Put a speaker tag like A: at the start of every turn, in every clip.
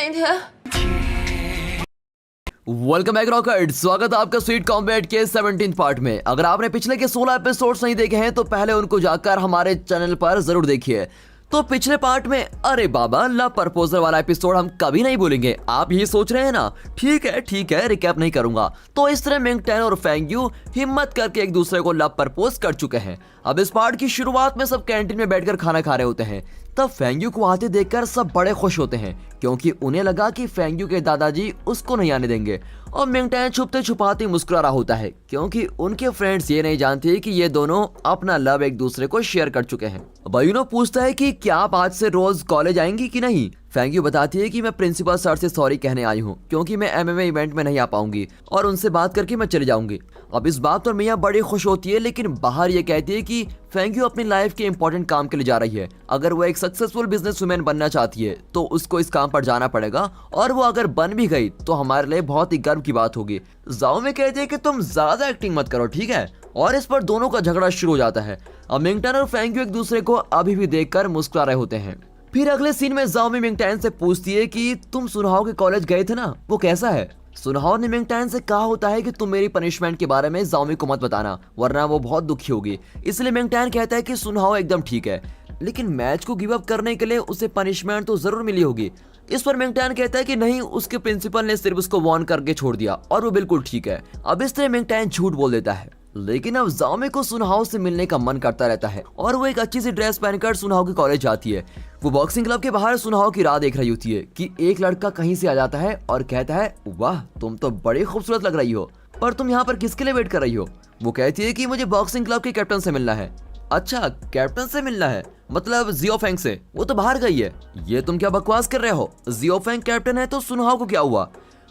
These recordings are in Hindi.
A: नहीं था।
B: Welcome back rocket. स्वागत है आपका स्वीट कॉम्बैट के 17th पार्ट में। अगर आपने पिछले के 16 एपिसोड्स नहीं देखे हैं तो पहले उनको जाकर हमारे चैनल पर जरूर देखिए। तो पिछले पार्ट में अरे बाबा लव प्रपोजल वाला एपिसोड हम कभी नहीं भूलेंगे। आप यही सोच रहे हैं ना? ठीक है रिकैप नहीं करूंगा। तो इस तरह मिंग टैन और फेंग यू हिम्मत करके एक दूसरे को लव प्रपोज कर चुके हैं। अब इस पार्ट की शुरुआत में सब कैंटीन में बैठकर खाना खा रहे होते हैं। तब फेंग यू को आते देखकर सब बड़े खुश होते हैं क्योंकि उन्हें लगा कि फेंग यू के दादाजी उसको नहीं आने देंगे। और मिंग टैन छुपते छुपाते मुस्कुरा रहा होता है क्योंकि उनके फ्रेंड्स ये नहीं जानते कि ये दोनों अपना लव एक दूसरे को शेयर कर चुके हैं। बयूनो पूछता है कि क्या आप आज से रोज कॉलेज आएंगी कि नहीं। फेंग यू बताती है कि मैं प्रिंसिपल सर से सॉरी कहने आई हूँ क्योंकि मैं एमएमए इवेंट में नहीं आ पाऊंगी और उनसे बात करके मैं चले जाऊंगी। अब इस बात पर मिया बड़ी खुश होती है, लेकिन बाहर ये कहती है कि फेंग यू अपनी लाइफ के इंपॉर्टेंट काम के लिए जा रही है। अगर वो एक सक्सेसफुल बिजनेस वुमेन बनना चाहती है तो उसको इस काम पर जाना पड़ेगा और वो अगर बन भी गई तो हमारे लिए बहुत ही गर्व की बात होगी। जाओ में कहती है कि तुम ज्यादा एक्टिंग मत करो, ठीक है। और इस पर दोनों का झगड़ा शुरू हो जाता है। अब मिंग टैन और फेंग यू एक दूसरे को अभी भी देखकर मुस्कुरा रहे होते हैं। फिर अगले सीन में जाओ मिंग टैन से पूछती है कि तुम सुनहाओ के कॉलेज गए थे ना, वो कैसा है। सुनहाओ ने मिंग टैन से कहा होता है कि तुम मेरी पनिशमेंट के बारे में जाओमी को मत बताना वरना वो बहुत दुखी होगी। इसलिए मिंग टैन कहता है कि सुनहाओ एकदम ठीक है, लेकिन मैच को गिव अप करने के लिए उसे पनिशमेंट तो जरूर मिली होगी। इस पर मिंग टैन कहता है कि नहीं, उसके प्रिंसिपल ने सिर्फ उसको वार्न करके छोड़ दिया और वो बिल्कुल ठीक है। अब इस तरह मिंग टैन झूठ बोल देता है, लेकिन अब जाओमी को सुनहाओ से मिलने का मन करता रहता है और वो एक अच्छी सी ड्रेस पहनकर सुनहाओ के कॉलेज जाती है। वो बॉक्सिंग क्लब के बाहर सुनहाओ की राह देख रही होती है कि एक लड़का कहीं से आ जाता है और कहता है वाह तुम तो बड़ी खूबसूरत लग रही हो, पर तुम यहाँ पर किसके लिए वेट कर रही हो। वो कहती है कि मुझे बॉक्सिंग क्लब के कैप्टन से मिलना है। अच्छा, कैप्टन से मिलना है, मतलब जियो फेंग से? वो तो बाहर गई है। ये तुम क्या बकवास कर रहे हो? जियो फेंग कैप्टन है तो सुनहाओ को क्या हुआ।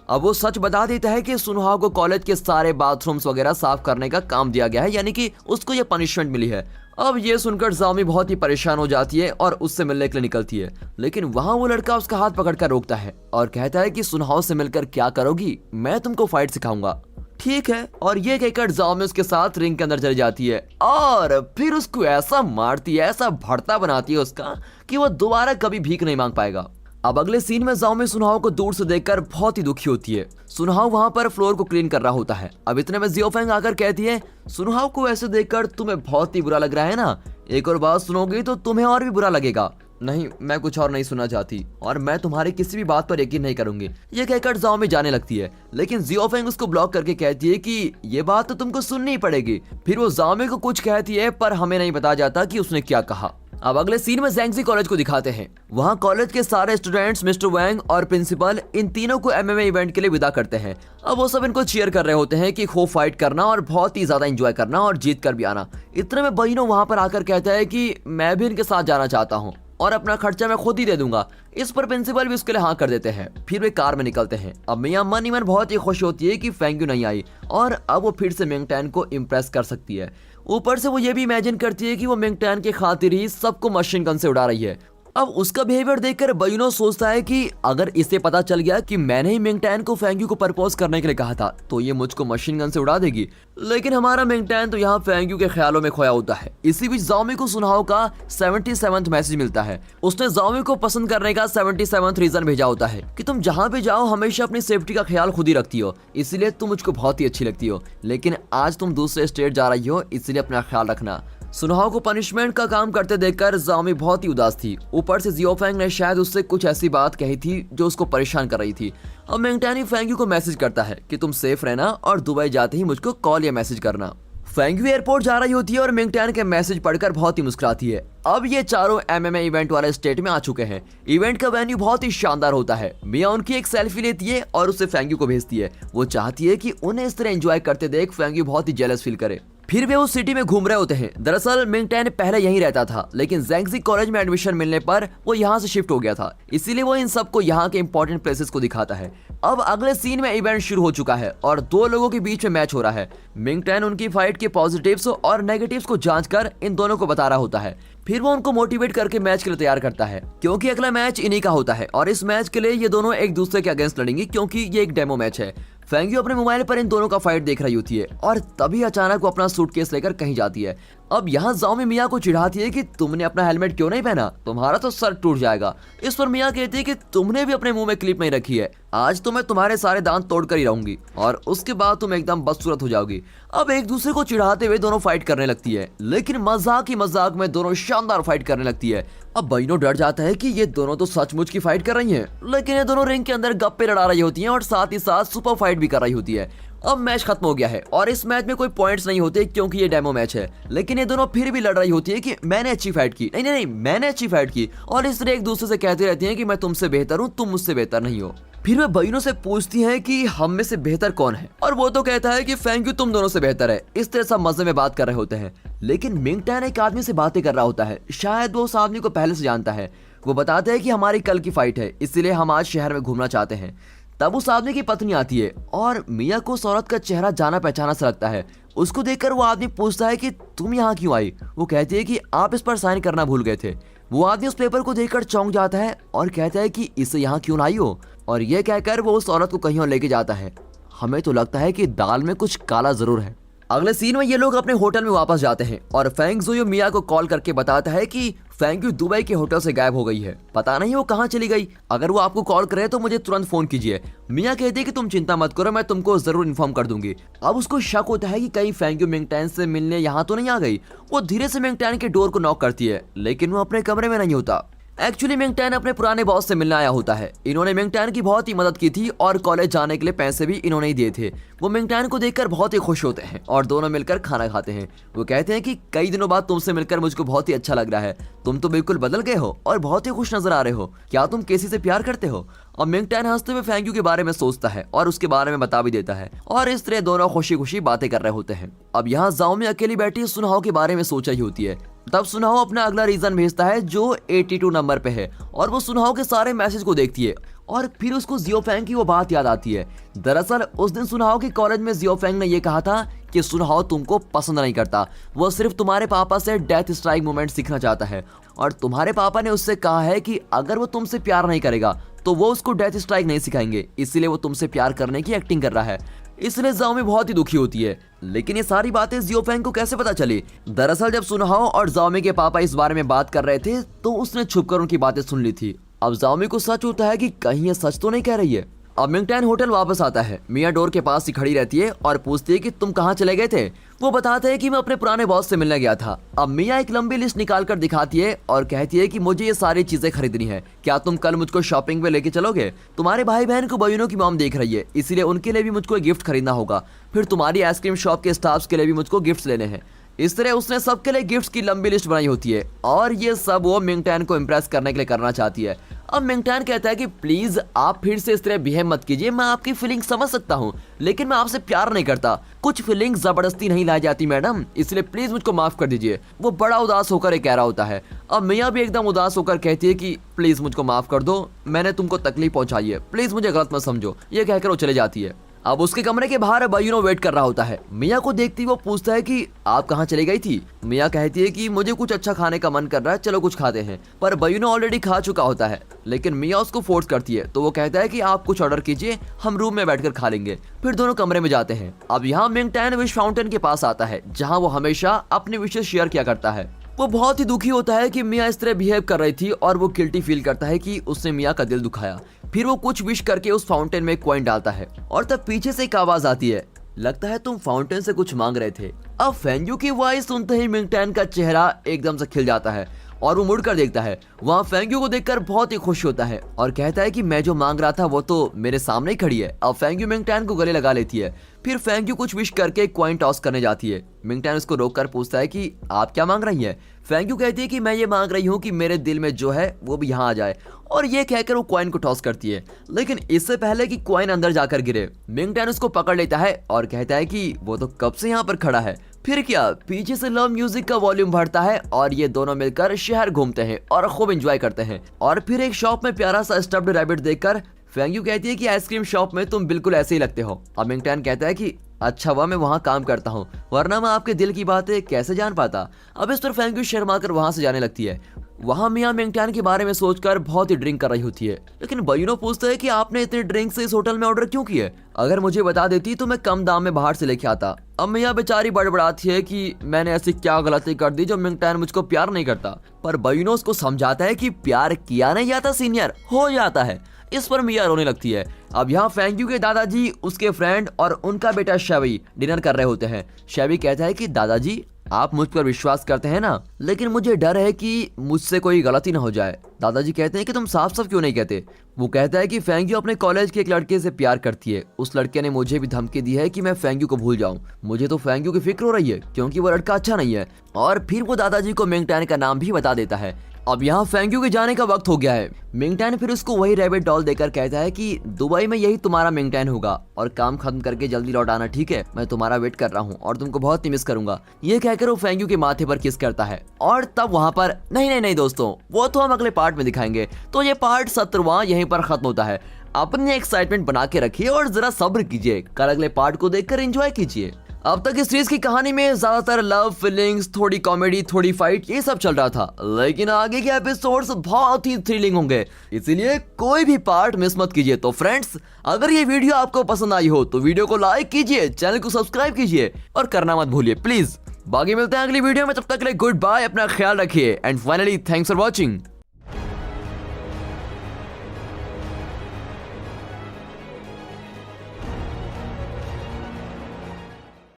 B: अब वो सच बता देता है कि सुनहाओ को कॉलेज के सारे बाथरूम्स वगैरह साफ करने का काम दिया गया है, यानी कि उसको ये पनिशमेंट मिली है। अब ये सुनकर जाओमी बहुत ही परेशान हो जाती है और उससे मिलने के लिए निकलती है, लेकिन वहाँ वो लड़का उसका हाथ पकड़कर रोकता है और कहता है कि सुनहाओ से मिलकर क्या करोगी, मैं तुमको फाइट सिखाऊंगा। ठीक है, और ये कहकर जाओमी उसके साथ रिंग के अंदर चली जाती है और फिर उसको ऐसा मारती है, ऐसा भड़ता बनाती है उसका कि वो दोबारा कभी भीख नहीं मांग पाएगा। अब अगले सीन में जाओमी सुनहाओ को दूर से देखकर बहुत ही दुखी होती है। सुनहाओ वहां पर फ्लोर को क्लीन कर रहा होता है। अब इतने में जियो फेंग आकर कहती है सुनहाओ को ऐसे देखकर तुम्हें बहुत ही बुरा लग रहा है ना, एक और बात सुनोगी तो तुम्हें और भी बुरा लगेगा। नहीं, मैं कुछ और नहीं सुनना चाहती और मैं तुम्हारी किसी भी बात पर यकीन नहीं करूंगी। ये कहकर जाओमी जाने लगती है, लेकिन जियो फेंग उसको ब्लॉक करके कहती है कि ये बात तो तुमको सुननी ही पड़ेगी। फिर वो जाओमी को कुछ कहती है पर हमें नहीं बताया जाता कि उसने क्या कहा। अब अगले सीन में जैंगजी कॉलेज को दिखाते हैं। वहाँ कॉलेज के सारे स्टूडेंट्स, मिस्टर वैंग और प्रिंसिपल इन तीनों को एमएमए इवेंट के लिए विदा करते हैं। अब वो सब इनको चीयर कर रहे होते हैं कि खूब फाइट करना और बहुत ही ज्यादा एंजॉय करना और जीत कर भी आना। इतने में बहिनो वहाँ पर आकर कहता है कि मैं भी इनके साथ जाना चाहता हूँ और अपना खर्चा मैं खुद ही दे दूंगा। इस पर प्रिंसिपल भी उसके लिए हाँ कर देते हैं। फिर वे कार में निकलते हैं। अब मियां मन ही मन बहुत ही खुश होती है कि फेंग यू नहीं आई और अब वो फिर से मिंग टैन को इम्प्रेस कर सकती है। ऊपर से वो ये भी इमेजिन करती है कि वो मिंग टैन के खातिर ही सबको मशीन गन से उड़ा रही है। अब उसका बिहेवियर देखकर बयूनो सोचता है कि अगर इसे पता चल गया कि मैंने ही मिंग टैन को फेंग यू को प्रपोज करने के लिए कहा था तो ये मुझको मशीन गन से उड़ा देगी। लेकिन हमारा मिंग टैन तो यहाँ फेंग यू के ख्यालों में खोया होता है। इसी बीच जाओमी को सुनहाओ का 77th मैसेज मिलता है। उसने जाओमी को पसंद करने का 77th रीजन भेजा होता है कि तुम जहाँ पे जाओ हमेशा अपनी सेफ्टी का ख्याल खुद ही रखती हो, इसलिए तुम मुझको बहुत ही अच्छी लगती हो, लेकिन आज तुम दूसरे स्टेट जा रही हो इसलिए अपना ख्याल रखना। सुनहाओ को पनिशमेंट का काम करते देखकर जाओमी बहुत ही उदास थी। ऊपर से जियो फेंग ने शायद उससे कुछ ऐसी बात कही थी जो उसको परेशान कर रही थी। अब मिंग टैन फेंग यू को मैसेज करता है कि तुम सेफ रहना और दुबई जाते ही मुझको कॉल या मैसेज करना। फेंग यू एयरपोर्ट जा रही होती है और मिंग टैन के मैसेज पढ़कर बहुत ही मुस्कुराती है। अब ये चारों एमएमए इवेंट वाले स्टेट में आ चुके हैं। इवेंट का वेन्यू बहुत ही शानदार होता है। मिया उनकी एक सेल्फी लेती है और उसे फेंग यू को भेजती है। वो चाहती है कि उन्हें इस तरह एंजॉय करते देख फेंग यू बहुत ही जेलस फील करे। फिर वे उस सिटी में घूम रहे होते हैं। दरअसल मिंग टैन पहले यहीं रहता था, लेकिन जैंगजी कॉलेज में एडमिशन मिलने पर वो यहाँ से शिफ्ट हो गया था, इसीलिए वो इन सबको यहाँ के इंपॉर्टेंट प्लेसेस को दिखाता है। अब अगले सीन में इवेंट शुरू हो चुका है और दो लोगों के बीच में मैच हो रहा है। मिंग टैन उनकी फाइट के पॉजिटिव्स और नेगेटिव्स को जांचकर इन दोनों को बता रहा होता है। फिर वो उनको मोटिवेट करके मैच के लिए तैयार करता है क्योंकि अगला मैच इन्हीं का होता है और इस मैच के लिए ये दोनों एक दूसरे के अगेंस्ट लड़ेंगे क्योंकि ये एक डेमो मैच है। फेंग्यू अपने मोबाइल पर इन दोनों का फाइट देख रही होती है और तभी अचानक वो अपना सूटकेस लेकर कहीं जाती है। अब यहाँ जाओमी मिया को चिढ़ाती है कि तुमने अपना हेलमेट क्यों नहीं पहना, तुम्हारा तो सर टूट जाएगा। इस पर मिया कहती है कि तुमने भी अपने मुंह में क्लिप नहीं रखी है, आज तो मैं तुम्हारे सारे दांत तोड़ कर ही रहूंगी और उसके बाद तुम एकदम बदसूरत हो जाओगी। अब एक दूसरे को चिढ़ाते हुए दोनों फाइट करने लगती है, लेकिन मजाक ही मजाक में दोनों शानदार फाइट करने लगती है। अब बैनो डर जाता है कि ये दोनों तो सचमुच की फाइट कर रही हैं, लेकिन ये दोनों रिंग के अंदर गप्पे लड़ा रही होती हैं और साथ ही साथ सुपर फाइट भी कर रही होती है। अब मैच खत्म हो गया है और इस मैच में कोई पॉइंट्स नहीं होते क्योंकि ये डेमो मैच है, लेकिन ये दोनों फिर भी लड़ रही होती है कि मैंने अच्छी फाइट की, नहीं नहीं नहीं मैंने अच्छी फाइट की, और इस तरह एक दूसरे से कहती रहती हैं कि मैं तुमसे बेहतर हूँ, तुम मुझसे बेहतर नहीं हो। फिर वे बैनो से पूछती हैं कि हम में से बेहतर कौन है, और वो तो कहता है कि फेंग्यू तुम दोनों से बेहतर है। इस तरह सब मजे में बात कर रहे होते हैं, लेकिन मिंग टैन एक आदमी से बातें कर रहा होता है, शायद वो उस आदमी को पहले से जानता है। वो बताते हैं कि हमारी कल की फाइट है, इसलिए हम आज शहर में घूमना चाहते हैं। तब उस आदमी की पत्नी आती है और मिया को उस औरत का चेहरा जाना पहचाना सा लगता है। उसको देखकर वो आदमी पूछता है कि तुम यहाँ क्यों आई। वो कहती है कि आप इस पर साइन करना भूल गए थे। वो आदमी उस पेपर को देखकर चौंक जाता है और कहता है कि इसे यहाँ क्यों लाई हो, और ये कहकर वो उस औरत को कहीं और लेके जाता है। हमें तो लगता है कि दाल में कुछ काला जरूर है। अगले सीन में ये लोग अपने होटल में वापस जाते हैं और फेंग जुयो मिया को कॉल करके बताता है कि फेंग्यू दुबई के होटल से गायब हो गई है, पता नहीं वो कहाँ चली गई। अगर वो आपको कॉल करे तो मुझे तुरंत फोन कीजिए। मिया कहती है कि तुम चिंता मत करो, मैं तुमको जरूर इन्फॉर्म कर दूंगी। अब उसको शक होता है कि कहीं फेंग्यू मिंग टैन से मिलने यहाँ तो नहीं आ गई। वो धीरे से मिंग टैन के डोर को नॉक करती है, लेकिन वो अपने कमरे में नहीं होता। एक्चुअली मिंग टैन अपने पुराने बॉस से मिलने आया होता है। इन्होंने मिंग टैन की बहुत ही मदद की थी और कॉलेज जाने के लिए पैसे भी इन्होंने ही दिए थे। वो मिंग टैन को देखकर बहुत ही खुश होते हैं और दोनों मिलकर खाना खाते हैं। वो कहते हैं कि कई दिनों बाद तुमसे मिलकर मुझको बहुत ही अच्छा लग रहा है, तुम तो बिल्कुल बदल गए हो और बहुत ही खुश नजर आ रहे हो, क्या तुम केसी से प्यार करते हो। और मिंग टैन हंसते हुए फेंग्यू के बारे में सोचता है और उसके बारे में बता भी देता है, और इस तरह दोनों खुशी खुशी बातें कर रहे होते हैं। अब यहाँ जाओमी अकेली बैठी सुनहाओ के बारे में सोच रही होती है। तब सुनहाओ अपना अगला रीजन भेजता है जो 82 नंबर पे है, और वो सुनहाओ के सारे मैसेज को देखती है और फिर उसको जियोफेंग की वो बात याद आती है। दरअसल उस दिन सुनहाओ के कॉलेज में जियोफेंग ने ये कहा था कि सुनहाओ तुमको पसंद नहीं करता, वो सिर्फ तुम्हारे पापा से डेथ स्ट्राइक मूवमेंट सीखना चाहता है, और तुम्हारे पापा ने उससे कहा है कि अगर वो तुमसे प्यार नहीं करेगा तो वो उसको डेथ स्ट्राइक नहीं सिखाएंगे, इसलिए वो तुमसे प्यार करने की एक्टिंग कर रहा है। इसलिए जाओमी बहुत ही दुखी होती है, लेकिन ये सारी बातें जियोफेंग को कैसे पता चली। दरअसल जब सुनहाओ और जाओमी के पापा इस बारे में बात कर रहे थे तो उसने छुपकर उनकी बातें सुन ली थी। अब जाओमी को सच होता है कि कहीं ये सच तो नहीं कह रही है। अब मिंग टैन होटल वापस आता है। मिया डोर के पास ही खड़ी रहती है और पूछती है कि तुम कहाँ चले गए थे। वो बताते हैं कि मैं अपने पुराने बॉस से मिलने गया था। अब मिया एक लंबी लिस्ट निकाल कर दिखाती है और कहती है कि मुझे ये सारी चीजें खरीदनी है, क्या तुम कल मुझको शॉपिंग पे लेके चलोगे। तुम्हारे भाई बहन को बैनो की मॉम देख रही है, इसीलिए उनके लिए भी मुझको एक गिफ्ट खरीदना होगा। फिर तुम्हारी आइसक्रीम शॉप के स्टाफ्स के लिए भी मुझको गिफ्ट लेने हैं। इस तरह उसने सबके लिए गिफ्ट्स की लंबी लिस्ट बनाई होती है और ये सब वो मिंग टैन को इम्प्रेस करने के लिए करना चाहती है। अब मिंग टैन कहता है कि प्लीज आप फिर से इस तरह बिहेव मत कीजिए, मैं आपकी फीलिंग समझ सकता हूँ, लेकिन मैं आपसे प्यार नहीं करता। कुछ फीलिंग जबरदस्ती नहीं लाई जाती मैडम, इसलिए प्लीज मुझको माफ कर दीजिए। वो बड़ा उदास होकर कह रहा होता है। अब मिया भी एकदम उदास होकर कहती है कि प्लीज मुझको माफ कर दो, मैंने तुमको तकलीफ पहुंचाई है, प्लीज मुझे गलत मत समझो। ये कहकर वो चले जाती है। अब उसके कमरे के बाहर बैनो वेट कर रहा होता है। मिया को देखती वो पूछता है कि आप कहाँ चली गई थी। मिया कहती है कि मुझे कुछ अच्छा खाने का मन कर रहा है, चलो कुछ खाते हैं। पर बैनो ऑलरेडी खा चुका होता है, लेकिन मिया उसको फोर्स करती है, तो वो कहता है कि आप कुछ ऑर्डर कीजिए, हम रूम में बैठकर खा लेंगे। फिर दोनों कमरे में जाते हैं। अब यहाँ मिंग टैन विश फाउंटेन के पास आता है, जहाँ वो हमेशा अपने विशेष शेयर किया करता है। वो बहुत ही दुखी होता है कि मिया इस तरह बिहेव कर रही थी और वो गिल्टी फील करता है कि उसने मिया का दिल दुखाया। फिर वो कुछ विश करके उस फाउंटेन में कॉइन डालता है और तब पीछे से एक आवाज आती है, लगता है तुम फाउंटेन से कुछ मांग रहे थे। अब फेंग्यू की वॉइस सुनते ही मिंग टैन का चेहरा एकदम से खिल जाता है और वो मुड़कर देखता है। वहाँ फेंग्यू को देखकर बहुत ही खुश होता है और कहता है कि मैं जो मांग रहा था वो तो मेरे सामने ही खड़ी है। अब फेंग्यू मिंग टैन को गले लगा लेती है। फिर फेंग्यू कुछ विश करके कॉइन टॉस करने जाती है। मिंग टैन उसको रोककर पूछता है कि आप क्या मांग रही हैं। फेंग्यू कहती है कि मैं ये मांग रही हूँ कि मेरे दिल में जो है वो भी यहाँ आ जाए, और ये कहकर वो कॉइन को टॉस करती है। लेकिन इससे पहले कि कॉइन अंदर जाकर गिरे, मिंग टैन उसको पकड़ लेता है और कहता है कि वो तो कब से यहाँ पर खड़ा है। फिर क्या, पीछे से लव म्यूजिक का वॉल्यूम बढ़ता है और ये दोनों मिलकर शहर घूमते हैं और खूब एंजॉय करते हैं। और फिर एक शॉप में प्यारा सा स्टफ्ड रैबिट देखकर फेंग्यू कहती है कि आइसक्रीम शॉप में तुम बिल्कुल ऐसे ही लगते हो। अब मिंग टैन कहता है कि अच्छा हुआ मैं वहाँ काम करता हूँ, वरना मैं आपके दिल की बातें कैसे जान पाता। अब इस पर फेंग्यू शर्मा कर वहाँ से जाने लगती है। वहाँ मियाँ मिंगटैन के बारे में सोचकर बहुत ही ड्रिंक कर रही होती है, लेकिन बयूनो पूछता है कि आपने इतने ड्रिंक्स इस होटल में ऑर्डर क्यों किए? अगर मुझे बता देती तो मैं कम दाम में बाहर से लेके आता। अब मियाँ बेचारी बड़बड़ाती है कि मैंने ऐसी क्या गलती कर दी जो मिंगटैन मुझको प्यार नहीं करता, पर बयूनो उसको समझाता है कि प्यार किया नहीं जाता सीनियर, हो जाता है। इस पर मिया रोने लगती है। अब यहाँ फेंग्यू के दादाजी, उसके फ्रेंड और उनका बेटा शेवी डिनर कर रहे होते हैं। शेवी कहता है कि दादाजी आप मुझ पर विश्वास करते हैं ना, लेकिन मुझे डर है कि मुझसे कोई गलती ना हो जाए। दादाजी कहते हैं कि तुम साफ साफ क्यों नहीं कहते? वो कहता है कि फेंग्यू अपने कॉलेज के एक लड़के से प्यार करती है। उस लड़के ने मुझे भी धमकी दी है कि मैं फेंग्यू को भूल जाऊं। मुझे तो फेंग्यू की फिक्र हो रही है क्योंकि वो लड़का अच्छा नहीं है। और फिर वो दादाजी को मिंगटैन का नाम भी बता देता है। अब यहाँ फेंग्यू के जाने का वक्त हो गया है। मिंगटैन फिर उसको वही रैबिट डॉल देकर कहता है कि दुबई में यही तुम्हारा मिंगटैन होगा और काम खत्म करके जल्दी लौट आना, ठीक है? मैं तुम्हारा वेट कर रहा हूँ और तुमको बहुत ही मिस करूंगा। ये कहकर वो फेंग्यू के माथे पर किस करता है और तब वहाँ पर नहीं दोस्तों, वो तो हम अगले पार्ट में दिखाएंगे। तो ये पार्ट 17वां यहीं पर खत्म होता है। अपनी एक्साइटमेंट बना के रखिए और जरा सब्र कीजिए, कल अगले पार्ट को देखकर एंजॉय कीजिए। अब तक इस सीरीज की कहानी में ज्यादातर लव, फीलिंग्स, थोड़ी कॉमेडी, थोड़ी फाइट, ये सब चल रहा था, लेकिन आगे के एपिसोड्स बहुत ही थ्रिलिंग होंगे, इसीलिए कोई भी पार्ट मिस मत कीजिए। तो फ्रेंड्स, अगर ये वीडियो आपको पसंद आई हो तो वीडियो को लाइक कीजिए, चैनल को सब्सक्राइब कीजिए और करना मत भूलिए प्लीज। बाकी मिलते हैं अगली वीडियो में, तब तक के लिए गुड बाय, अपना ख्याल रखिए and finally thanks for watching.